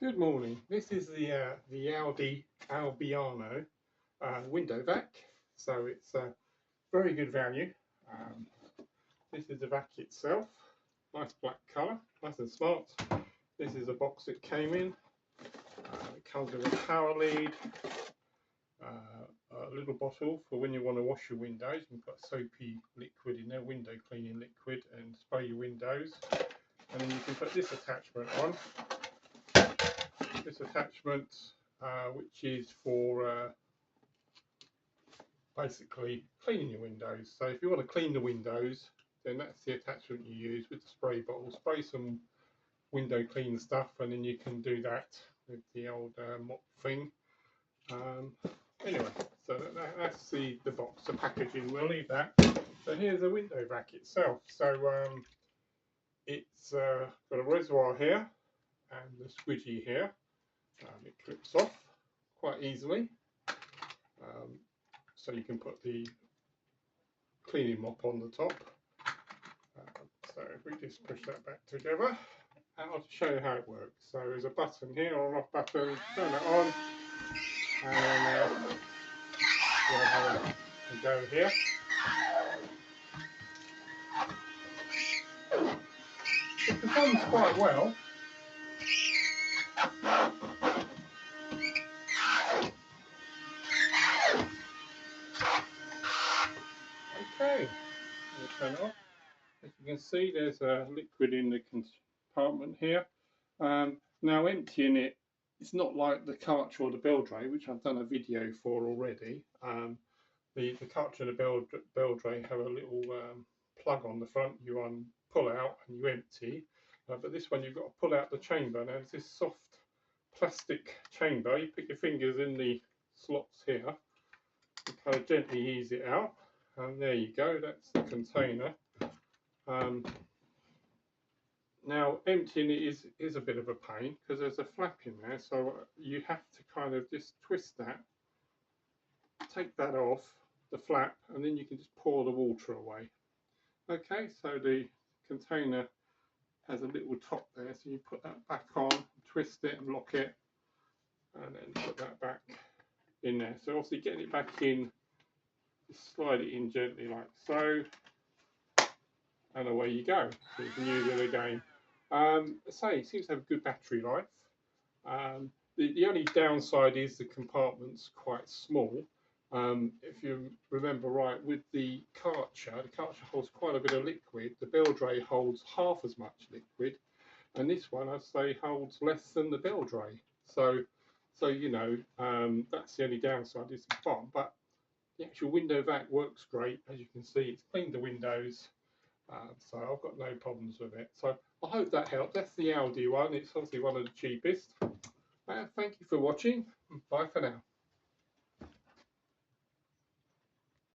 Good morning. This is the Aldi Albino Window Vac. So it's a very good value. This is the vac itself. Nice black colour, nice and smart. This is a box it came in. It comes with a power lead, a little bottle for when you want to wash your windows. You can put soapy liquid in there, window cleaning liquid, and spray your windows. And then you can put this attachment on. This attachment, which is for basically cleaning your windows. So if you want to clean the windows, then that's the attachment you use with the spray bottle. Spray some window clean stuff, and then you can do that with the old mop thing. Anyway, so that's the box, the packaging. We'll leave that. So here's the window vac itself. So it's got a reservoir here and the squidgy here. It clips off quite easily, so you can put the cleaning mop on the top. So if we just push that back together, and I'll show you how it works. So there's a button here, or an off button, turn it on, and then we'll have a go here. It performs quite well. Okay, we'll turn it off. As you can see, there's a liquid in the compartment here. Now emptying it, it's not like the cartridge or the Beldray, which I've done a video for already. The cartridge and the Beldray have a little plug on the front. You pull out and you empty. But this one, you've got to pull out the chamber. Now there's this soft plastic chamber. You put your fingers in the slots here. You kind of gently ease it out. And there you go, that's the container. Now emptying it is a bit of a pain because there's a flap in there, so you have to kind of just twist that, take that off the flap, and then you can just pour the water away. Okay, so the container has a little top there, so you put that back on, twist it and lock it, and then put that back in there. So obviously getting it back in, just slide it in gently like so, and away you go. So you can use it again. It seems to have a good battery life. The only downside is the compartment's quite small. If you remember right, with the Karcher holds quite a bit of liquid. The Beldray holds half as much liquid, and this one, I'd say, holds less than the Beldray. So you know, that's the only downside is the bottom. But the actual window vac works great. As you can see, it's cleaned the windows. So I've got no problems with it. So I hope that helped. That's the Aldi one. It's obviously one of the cheapest. Thank you for watching. Bye for now.